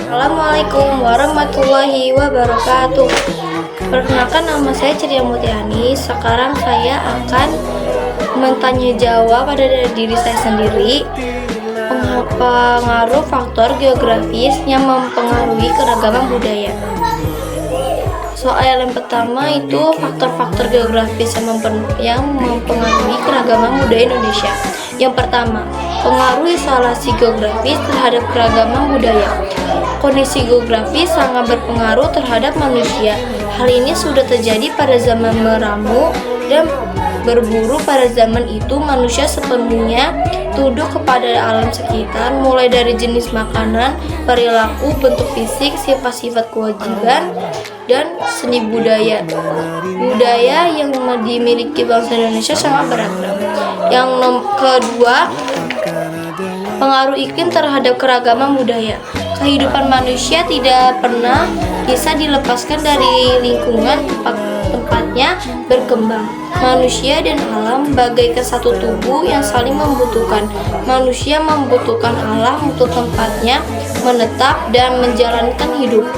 Assalamualaikum warahmatullahi wabarakatuh. Perkenalkan, nama saya Ceria Mutiani. Sekarang saya akan bertanya jawab pada diri saya sendiri, pengaruh faktor geografis yang mempengaruhi keragaman budaya. Soal yang pertama itu faktor-faktor geografis yang mempengaruhi keragaman budaya Indonesia. Yang pertama, pengaruh isolasi geografis terhadap keragaman budaya. Kondisi geografis sangat berpengaruh terhadap manusia. Hal ini sudah terjadi pada zaman meramu dan berburu. Pada zaman itu manusia sepenuhnya tunduk kepada alam sekitar, mulai dari jenis makanan, perilaku, bentuk fisik, sifat-sifat kewajiban, dan seni budaya. Budaya yang dimiliki bangsa Indonesia sangat beragam. Yang kedua, pengaruh iklim terhadap keragaman budaya. Kehidupan manusia tidak pernah bisa dilepaskan dari lingkungan tempatnya berkembang. Manusia dan alam bagaikan satu tubuh yang saling membutuhkan. Manusia membutuhkan alam untuk tempatnya menetap dan menjalankan hidup,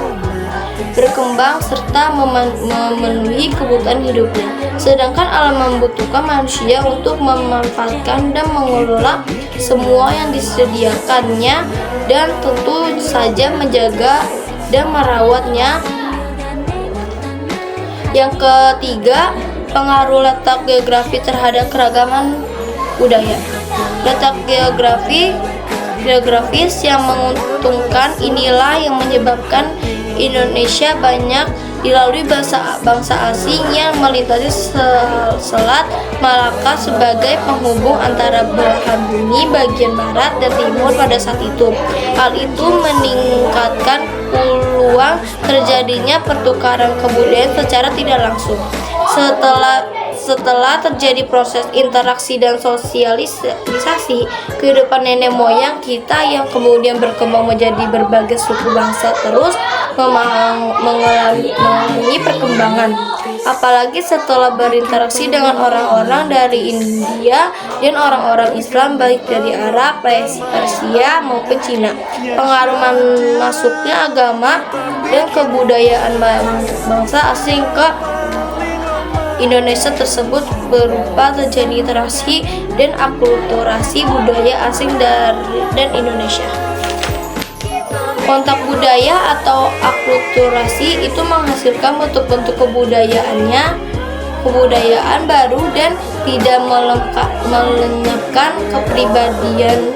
berkembang serta memenuhi kebutuhan hidupnya. Sedangkan alam membutuhkan manusia untuk memanfaatkan dan mengelola semua yang disediakannya dan tentu saja menjaga dan merawatnya. Yang ketiga, pengaruh letak geografi terhadap keragaman budaya. Letak geografis yang menguntungkan inilah yang menyebabkan Indonesia banyak dilalui bangsa asing yang melintasi Selat Malaka sebagai penghubung antara belahan bumi bagian barat dan timur pada saat itu. Hal itu meningkatkan peluang terjadinya pertukaran kebudayaan secara tidak langsung. Setelah terjadi proses interaksi dan sosialisasi, kehidupan nenek moyang kita yang kemudian berkembang menjadi berbagai suku bangsa terus mengalami perkembangan. Apalagi setelah berinteraksi dengan orang-orang dari India dan orang-orang Islam baik dari Arab, Persia maupun Cina. Pengaruh masuknya agama dan kebudayaan bangsa asing ke Indonesia tersebut berupa terjadi interaksi dan akulturasi budaya asing dan Indonesia. Kontak budaya atau akulturasi itu menghasilkan bentuk-bentuk kebudayaan baru dan tidak melenyapkan kepribadian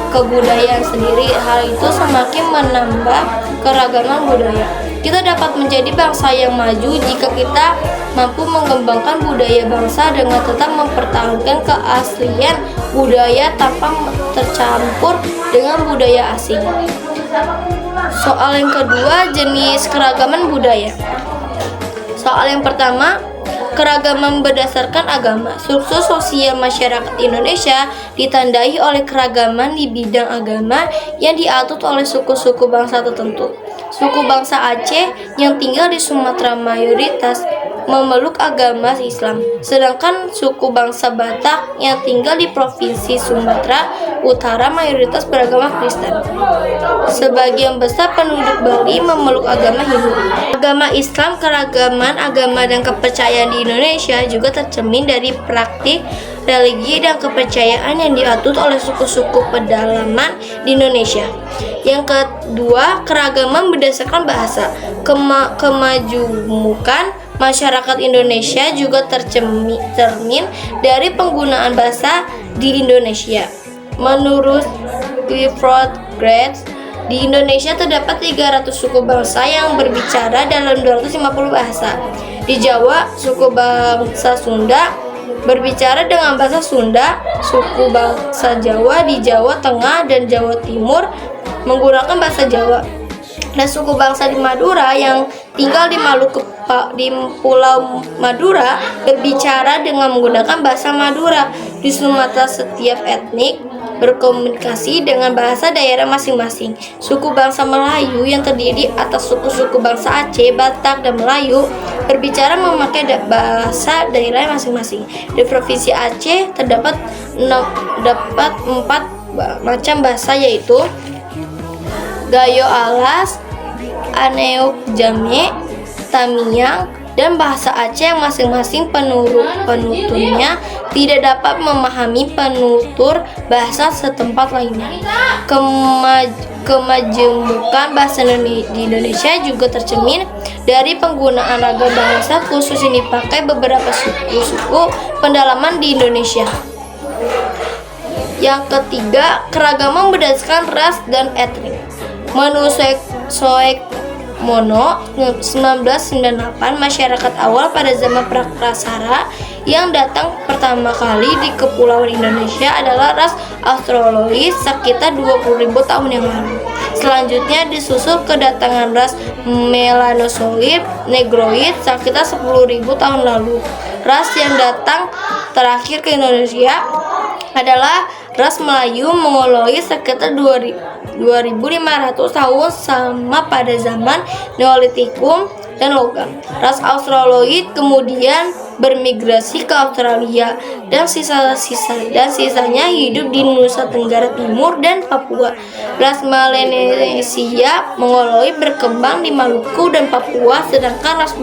kebudayaan sendiri. Hal itu semakin menambah keragaman budaya. Kita dapat menjadi bangsa yang maju jika kita mampu mengembangkan budaya bangsa dengan tetap mempertahankan keaslian budaya tanpa tercampur dengan budaya asing. Soal yang kedua, jenis keragaman budaya. Soal yang pertama, keragaman berdasarkan agama. Struktur sosial masyarakat Indonesia ditandai oleh keragaman di bidang agama yang diatur oleh suku-suku bangsa tertentu. Suku bangsa Aceh yang tinggal di Sumatera mayoritas memeluk agama Islam, sedangkan suku bangsa Batak yang tinggal di Provinsi Sumatera Utara mayoritas beragama Kristen. Sebagian besar penduduk Bali memeluk agama Hindu. Agama Islam, keragaman agama dan kepercayaan di Indonesia juga tercermin dari praktik religi dan kepercayaan yang diatur oleh suku-suku pedalaman di Indonesia. Yang kedua, keragaman berdasarkan bahasa. Kemajumukan masyarakat Indonesia juga tercermin dari penggunaan bahasa di Indonesia. Menurut Clifford Geertz, di Indonesia terdapat 300 suku bangsa yang berbicara dalam 250 bahasa. Di Jawa, suku bangsa Sunda berbicara dengan bahasa Sunda. Suku bangsa Jawa di Jawa Tengah dan Jawa Timur menggunakan bahasa Jawa. Dan suku bangsa di Madura yang tinggal di Pulau Madura berbicara dengan menggunakan bahasa Madura. Di Sumatera setiap etnik berkomunikasi dengan bahasa daerah masing-masing. Suku bangsa Melayu yang terdiri atas suku-suku bangsa Aceh, Batak, dan Melayu berbicara memakai bahasa daerah masing-masing. Di Provinsi Aceh terdapat 4 macam bahasa, yaitu Gayo Alas, Aneuk Jame, Tamiang, dan bahasa Aceh yang masing-masing penuturnya tidak dapat memahami penutur bahasa setempat lainnya. Kemajemukan bahasa di Indonesia juga tercermin dari penggunaan ragam bahasa khusus yang dipakai beberapa suku-suku pendalaman di Indonesia. Yang ketiga, keragaman berdasarkan ras dan etnik. Menurut Soekmono 1998, masyarakat awal pada zaman Praksara yang datang pertama kali di Kepulauan Indonesia adalah ras Australoid sekitar 20.000 tahun yang lalu. Selanjutnya disusul kedatangan ras Melanosoid Negroid sekitar 10.000 tahun lalu. Ras yang datang terakhir ke Indonesia adalah ras Melayu Mongoloid sekitar 2.500 tahun sama pada zaman Neolitikum dan Logam. Ras Australoid kemudian bermigrasi ke Australia dan sisanya hidup di Nusa Tenggara Timur dan Papua. Ras Melanesia Mongoloid berkembang di Maluku dan Papua, sedangkan ras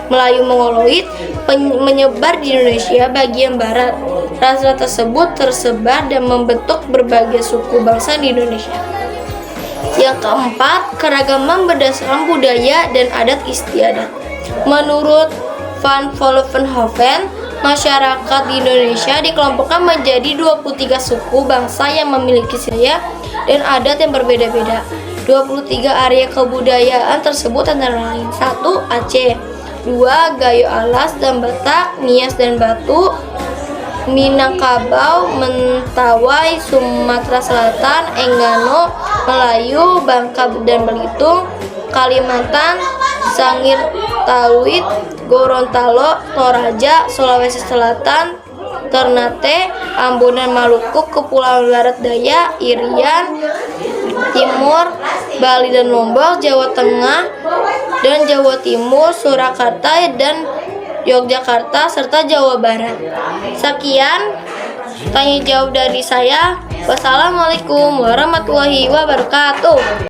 Melayu Mongoloid menyebar di Indonesia bagian barat. Ras tersebut tersebar dan membentuk berbagai suku bangsa di Indonesia. Yang keempat, keragaman berdasarkan budaya dan adat istiadat. Menurut Van Vollenhoven, masyarakat di Indonesia dikelompokkan menjadi 23 suku bangsa yang memiliki budaya dan adat yang berbeda-beda. 23 area kebudayaan tersebut antara lain: 1. Aceh, 2. Gayo Alas dan Batak, Nias dan Batu, Minangkabau, Mentawai, Sumatera Selatan, Enggano, Melayu, Bangka dan Belitung, Kalimantan, Sangir Tauhid, Gorontalo, Toraja, Sulawesi Selatan, Ternate, Ambon dan Maluku, Kepulauan Barat Daya, Irian, Timur, Bali dan Lombok, Jawa Tengah dan Jawa Timur, Surakarta dan Yogyakarta, serta Jawa Barat. Sekian tanya jawab dari saya. Wassalamualaikum warahmatullahi wabarakatuh.